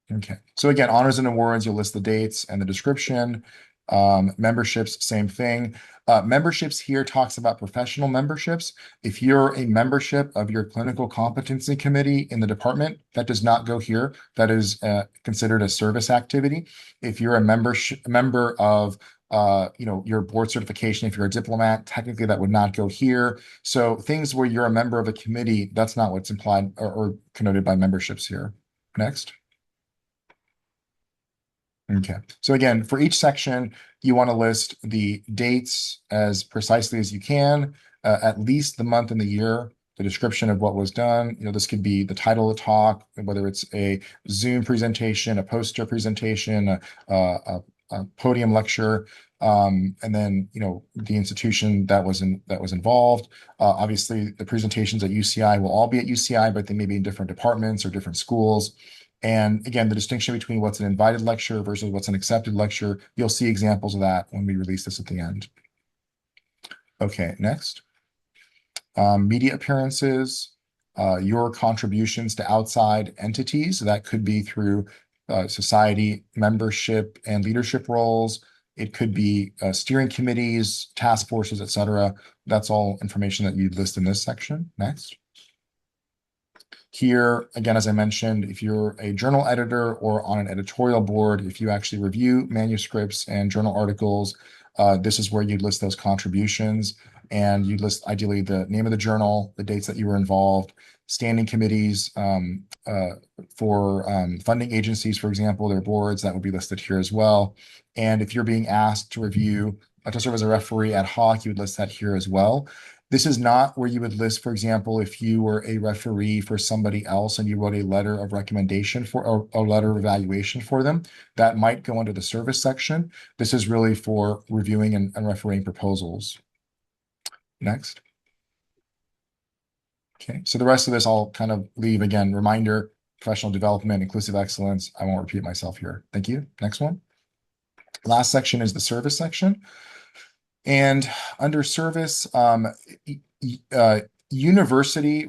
Okay, so again, honors and awards, you'll list the dates and the description. Memberships, same thing. Memberships here talks about professional memberships. If you're a membership of your clinical competency committee in the department, that does not go here. That is considered a service activity. If you're a member of your board certification, if you're a diplomat, technically that would not go here. So things where you're a member of a committee, that's not what's implied or connoted by memberships here. Next. Okay, so again, for each section, you want to list the dates as precisely as you can, at least the month and the year, the description of what was done. This could be the title of the talk, whether it's a Zoom presentation, a poster presentation, a podium lecture, and then the institution that was involved. Obviously, the presentations at UCI will all be at UCI, but they may be in different departments or different schools. And again, the distinction between what's an invited lecture versus what's an accepted lecture, you'll see examples of that when we release this at the end. Okay, next. Media appearances, your contributions to outside entities. That could be through society membership and leadership roles. It could be steering committees, task forces, etc. That's all information that you'd list in this section. Next. Here, again, as I mentioned, if you're a journal editor or on an editorial board, if you actually review manuscripts and journal articles, this is where you'd list those contributions, and you'd list ideally the name of the journal, the dates that you were involved, standing committees for funding agencies, for example, their boards, that would be listed here as well. And if you're being asked to review, to serve as a referee ad hoc, you would list that here as well. This is not where you would list, for example, if you were a referee for somebody else and you wrote a letter of recommendation or a letter of evaluation for them, that might go under the service section. This is really for reviewing and refereeing proposals. Next. Okay, so the rest of this I'll kind of leave again, reminder, professional development, inclusive excellence. I won't repeat myself here. Thank you. Next one. Last section is the service section. And under service, university,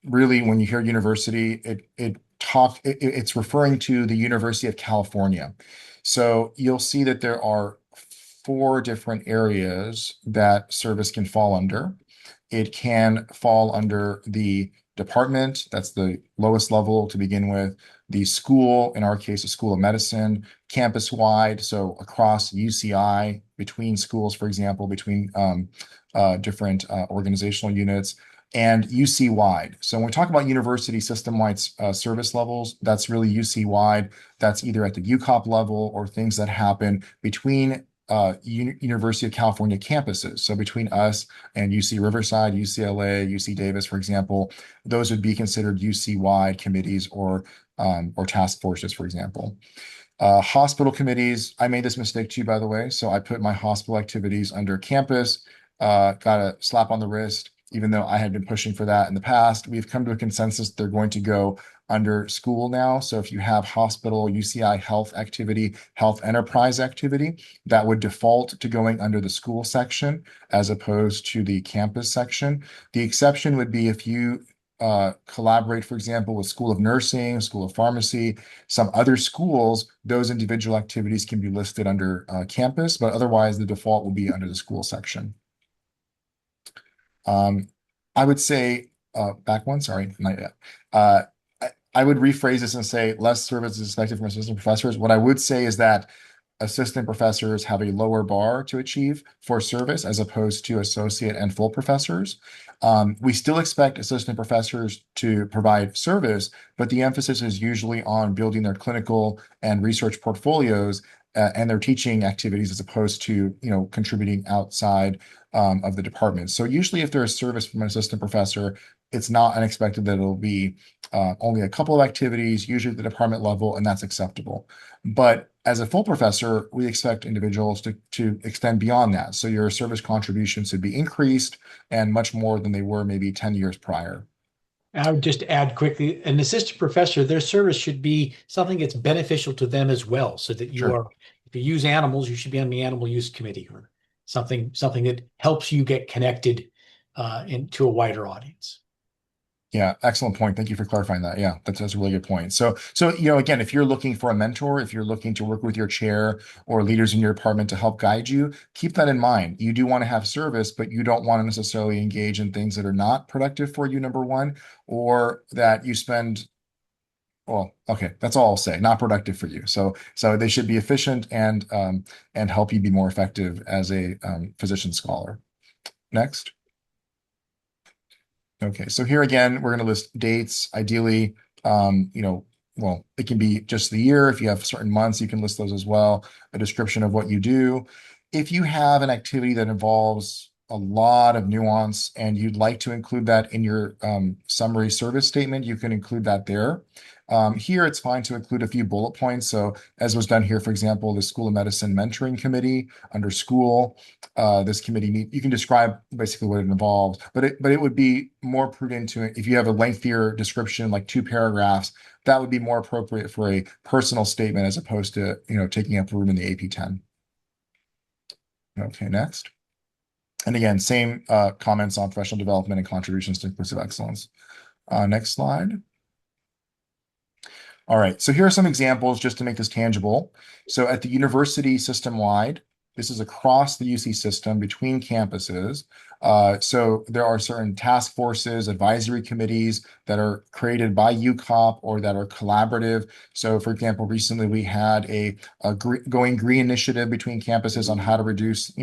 really, when you hear university, it's referring to the University of California. So you'll see that there are 4 different areas that service can fall under. It can fall under the department, that's the lowest level to begin with, the school, in our case, a school of medicine, campus-wide, so across UCI, between schools, for example, between different organizational units, and UC-wide. So when we talk about university system-wide service levels, that's really UC-wide. That's either at the UCOP level or things that happen between University of California campuses. So between us and UC Riverside, UCLA, UC Davis, for example, those would be considered UC-wide committees or task forces, for example. Hospital committees, I made this mistake too, by the way. So I put my hospital activities under campus, got a slap on the wrist, even though I had been pushing for that in the past. We've come to a consensus they're going to go under school now. So if you have hospital, UCI health activity, health enterprise activity, that would default to going under the school section as opposed to the campus section. The exception would be if you collaborate, for example, with School of Nursing, School of Pharmacy, some other schools, those individual activities can be listed under campus, but otherwise the default will be under the school section. I would say, back one, sorry, not yet. I would rephrase this and say less service is expected from assistant professors. What I would say is that assistant professors have a lower bar to achieve for service as opposed to associate and full professors. We still expect assistant professors to provide service, but the emphasis is usually on building their clinical and research portfolios and their teaching activities as opposed to, contributing outside of the department. So usually if there's service from an assistant professor, it's not unexpected that it'll be only a couple of activities, usually at the department level, and that's acceptable. But As a full professor, we expect individuals to extend beyond that. So your service contributions should be increased and much more than they were maybe 10 years prior. I would just add quickly, an assistant professor, their service should be something that's beneficial to them as well, so that you Sure. are, if you use animals, you should be on the animal use committee or something that helps you get connected into a wider audience. Yeah, excellent point. Thank you for clarifying that. Yeah, that's a really good point. So again, if you're looking for a mentor, if you're looking to work with your chair or leaders in your department to help guide you, keep that in mind. You do want to have service, but you don't want to necessarily engage in things that are not productive for you, number one, or that you spend. Well, okay, that's all I'll say. Not productive for you. So they should be efficient and help you be more effective as a physician scholar. Next. Okay, so here again, we're going to list dates. Ideally, well, it can be just the year. If you have certain months, you can list those as well. A description of what you do. If you have an activity that involves a lot of nuance and you'd like to include that in your summary service statement, you can include that there. Here, it's fine to include a few bullet points. So as was done here, for example, the School of Medicine Mentoring Committee under school, this committee you can describe basically what it involves, but it would be more prudent to, if you have a lengthier description, like 2 paragraphs, that would be more appropriate for a personal statement as opposed to, taking up room in the AP-10. Okay, next. And again, same comments on professional development and contributions to inclusive excellence. Next slide. All right, so here are some examples just to make this tangible. So at the university system-wide, this is across the UC system between campuses. So there are certain task forces, advisory committees that are created by UCOP or that are collaborative. So for example, recently we had a Going Green initiative between campuses on how to reduce,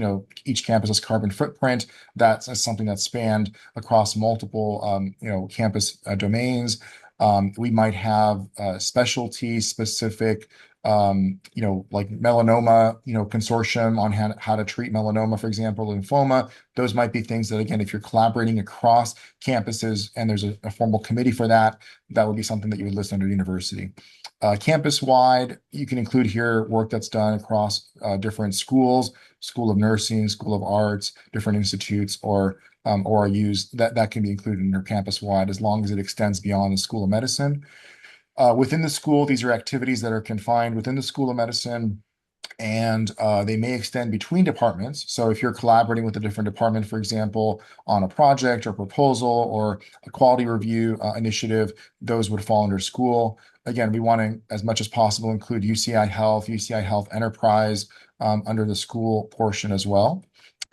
each campus's carbon footprint. That's something that spanned across multiple, campus domains. We might have specialty specific, like melanoma, consortium on how to treat melanoma, for example, lymphoma. Those might be things that, again, if you're collaborating across campuses and there's a formal committee for that, that would be something that you would list under university. Campus-wide, you can include here work that's done across different schools, School of Nursing, School of Arts, different institutes, or ORUs, that can be included in your campus-wide as long as it extends beyond the School of Medicine. Within the school, these are activities that are confined within the School of Medicine, and they may extend between departments. So if you're collaborating with a different department, for example, on a project or proposal or a quality review initiative, those would fall under school. Again, we want to, as much as possible, include UCI Health Enterprise under the school portion as well.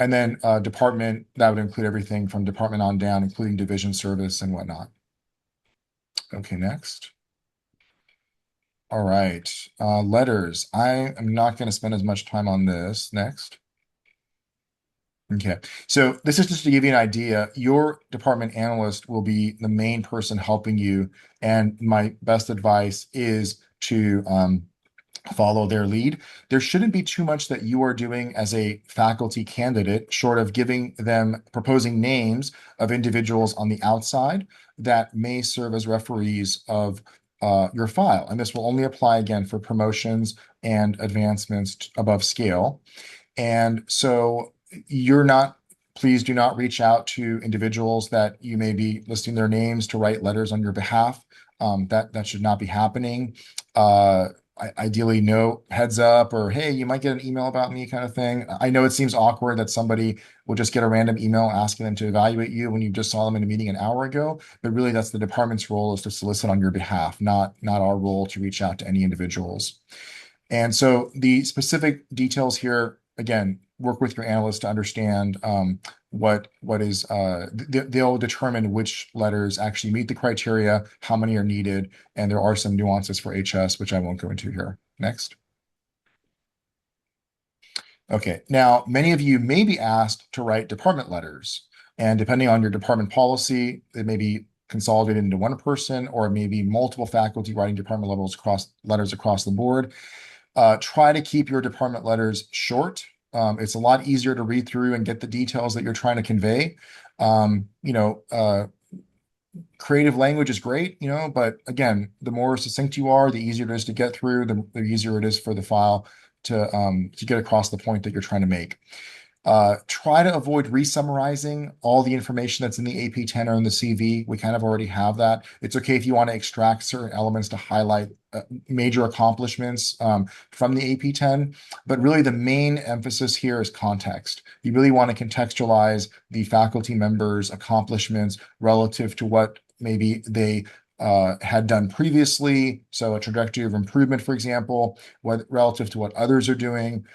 And then department, that would include everything from department on down, including division service and whatnot. Okay, next. All right, letters. I am not going to spend as much time on this. Next. Okay, so this is just to give you an idea. Your department analyst will be the main person helping you, and my best advice is to follow their lead. There shouldn't be too much that you are doing as a faculty candidate, short of proposing names of individuals on the outside that may serve as referees of your file. And this will only apply again for promotions and advancements above scale. And so please do not reach out to individuals that you may be listing their names to write letters on your behalf. That should not be happening. Ideally, no heads up or, hey, you might get an email about me kind of thing. I know it seems awkward that somebody will just get a random email asking them to evaluate you when you just saw them in a meeting an hour ago, but really that's the department's role, is to solicit on your behalf, not our role to reach out to any individuals. And so the specific details here, again, work with your analyst to understand what is, they'll determine which letters actually meet the criteria, how many are needed, and there are some nuances for HS, which I won't go into here. Next. Okay, now many of you may be asked to write department letters, and depending on your department policy, it may be consolidated into one person, or it may be multiple faculty writing department letters across the board. Try to keep your department letters short. It's a lot easier to read through and get the details that you're trying to convey. creative language is great, but again, the more succinct you are, the easier it is to get through, the easier it is for the file to get across the point that you're trying to make. Try to avoid re-summarizing all the information that's in the AP-10 or in the CV. We kind of already have that. It's okay if you want to extract certain elements to highlight major accomplishments from the AP-10, but really the main emphasis here is context. You really want to contextualize the faculty members' accomplishments relative to what maybe they had done previously. So a trajectory of improvement, for example, relative to what others are doing,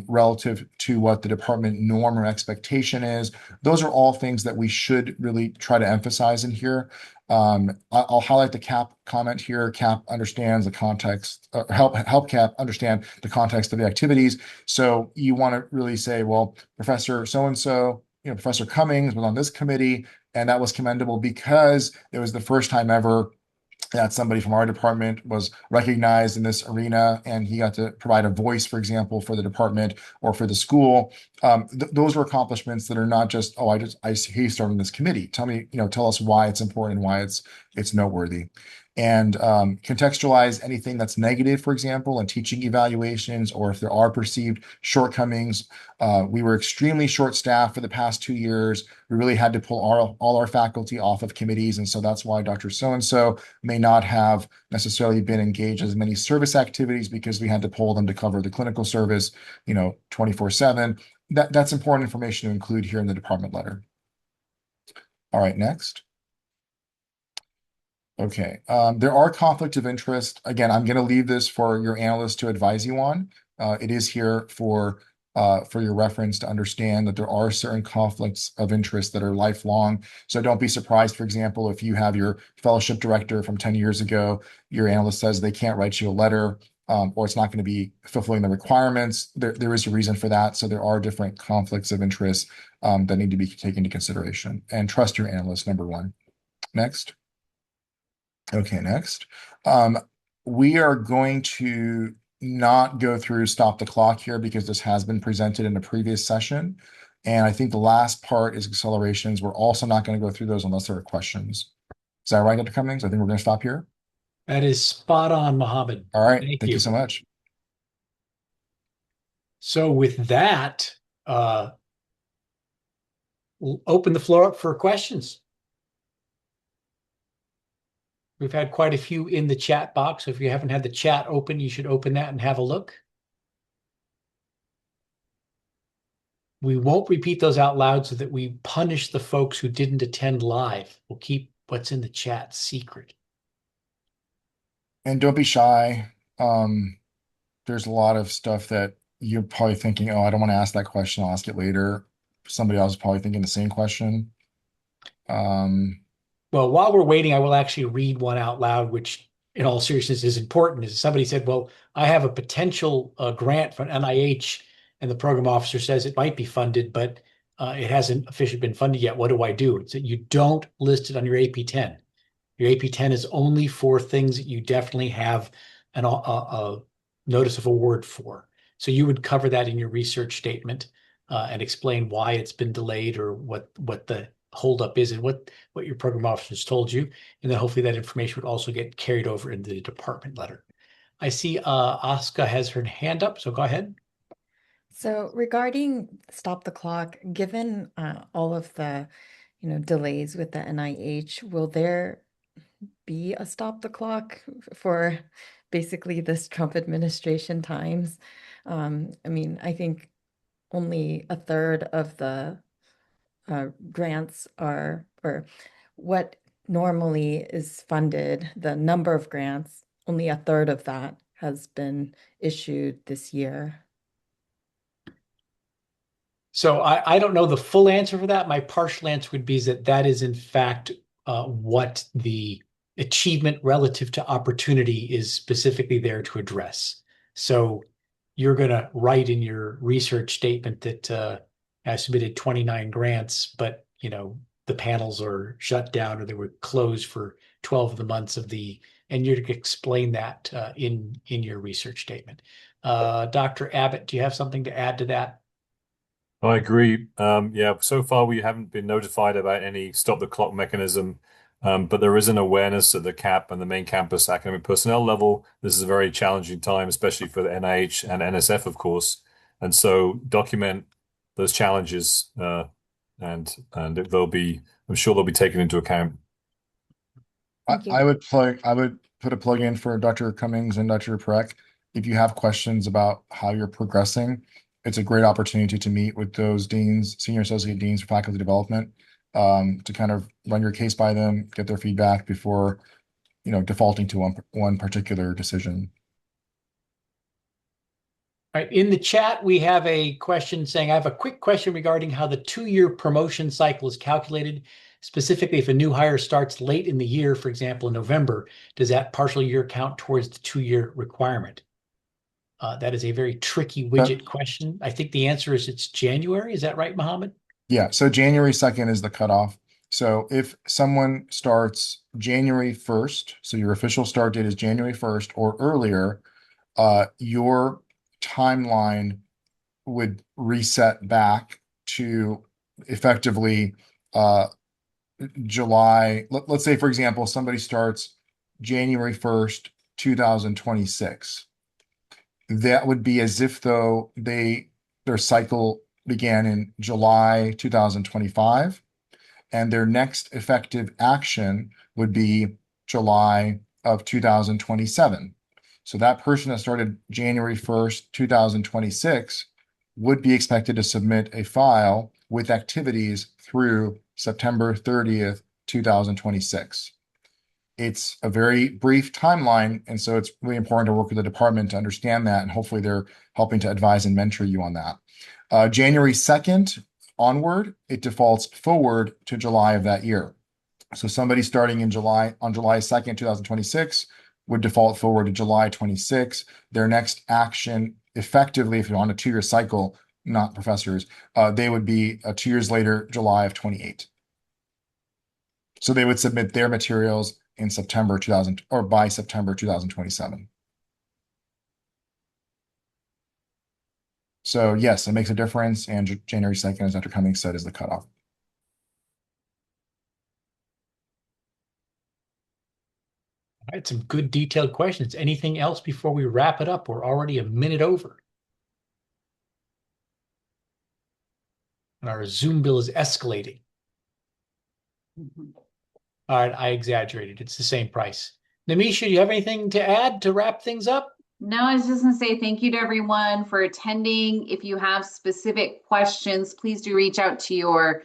relative to what the department norm or expectation is. Those are all things that we should really try to emphasize in here. I'll highlight the CAP comment here. CAP understands the context, help CAP understand the context of the activities. So you want to really say, well, Professor so-and-so, Professor Cummings was on this committee, and that was commendable because it was the first time ever that somebody from our department was recognized in this arena, and he got to provide a voice, for example, for the department or for the school. Those are accomplishments that are not just, oh, I see he started in this committee. Tell us why it's important and why it's noteworthy. And contextualize anything that's negative, for example, in teaching evaluations, or if there are perceived shortcomings. We were extremely short-staffed for the past 2 years. We really had to pull all our faculty off of committees, and so that's why Dr. So-and-so may not have necessarily been engaged as many service activities, because we had to pull them to cover the clinical service, 24/7. That's important information to include here in the department letter. All right, next. Okay, there are conflicts of interest. Again, I'm going to leave this for your analyst to advise you on. It is here for your reference to understand that there are certain conflicts of interest that are lifelong. So don't be surprised, for example, if you have your fellowship director from 10 years ago, your analyst says they can't write you a letter, or it's not going to be fulfilling the requirements. There is a reason for that. So there are different conflicts of interest that need to be taken into consideration. And trust your analyst, number one. Next. Okay, next. We are going to not go through stop the clock here because this has been presented in a previous session. And I think the last part is accelerations. We're also not going to go through those unless there are questions. Is that right, Dr. Cummings? I think we're going to stop here. That is spot on, Mohammed. All right. Thank Thank you you. so much. So with that, we'll open the floor up for questions. We've had quite a few in the chat box. So if you haven't had the chat open, you should open that and have a look. We won't repeat those out loud so that we punish the folks who didn't attend live. We'll keep what's in the chat secret. And don't be shy. There's a lot of stuff that you're probably thinking, oh, I don't want to ask that question. I'll ask it later. Somebody else is probably thinking the same question. Well, while we're waiting, I will actually read one out loud, which in all seriousness is important. Is somebody said, well, I have a potential grant from NIH, and the program officer says it might be funded, but it hasn't officially been funded yet. What do I do? It's that you don't list it on your AP-10. Your AP-10 is only for things that you definitely have a notice of award for. So you would cover that in your research statement and explain why it's been delayed, or what the holdup is, and what your program officers told you. And then hopefully that information would also get carried over into the department letter. I see Asuka has her hand up, so go ahead. So regarding stop the clock, given all of the delays with the NIH, will there be a stop the clock for basically this Trump administration times? I think only a third of the grants are, or what normally is funded, the number of grants, only a third of that has been issued this year. So I don't know the full answer for that. My partial answer would be that is in fact what the achievement relative to opportunity is specifically there to address. So you're going to write in your research statement that I submitted 29 grants, but the panels are shut down or they were closed for 12 of the months of and you're to explain that in your research statement. Dr. Abbott, do you have something to add to that? I agree. Yeah, so far we haven't been notified about any stop the clock mechanism But there is an awareness at the CAP and the main campus academic personnel level. This is a very challenging time, especially for the NIH and NSF, of course. And so document those challenges, and I'm sure they'll be taken into account. Thank you. I would put a plug in for Dr. Cummings and Dr. Perek. If you have questions about how you're progressing, it's a great opportunity to meet with those deans, senior associate deans for faculty development, to kind of run your case by them, get their feedback before, defaulting to one particular decision. All right, in the chat, we have a question saying, I have a quick question regarding how the 2-year promotion cycle is calculated. Specifically, if a new hire starts late in the year, for example, in November, does that partial year count towards the 2-year requirement? That is a very tricky widget question. I think the answer is it's January. Is that right, Mohammed? Yeah, so January 2nd is the cutoff. So if someone starts January 1st, so your official start date is January 1st or earlier, your timeline would reset back to effectively July. Let's say, for example, somebody starts January 1st, 2026. That would be as if though their cycle began in July 2025, and their next effective action would be July of 2027. So that person that started January 1st, 2026 would be expected to submit a file with activities through September 30th, 2026. It's a very brief timeline, and so it's really important to work with the department to understand that, and hopefully they're helping to advise and mentor you on that. January 2nd onward, it defaults forward to July of that year. So somebody starting on July 2nd, 2026 would default forward to July 26. Their next action, effectively, if you're on a 2-year cycle, not professors, they would be 2 years later, July of 28. So they would submit their materials in September 2000 or by September 2027. So yes, it makes a difference, and January 2nd, as Dr. Cummings said, is the cutoff. All right, some good detailed questions. Anything else before we wrap it up? We're already a minute over. And our Zoom bill is escalating. All right, I exaggerated. It's the same price. Namisha, do you have anything to add to wrap things up? No, I was just going to say thank you to everyone for attending. If you have specific questions, please do reach out to your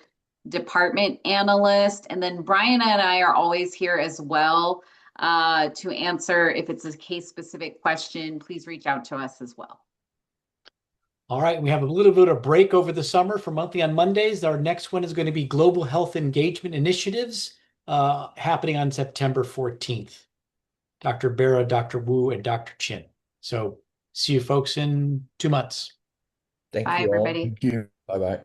department analyst. And then Brian and I are always here as well to answer. If it's a case-specific question, please reach out to us as well. All right, we have a little bit of break over the summer for Monthly on Mondays. Our next one is going to be Global Health Engagement Initiatives, happening on September 14th. Dr. Barra, Dr. Wu, and Dr. Chin. So see you folks in 2 months. Thank Bye, you all. everybody. Thank you. Bye-bye.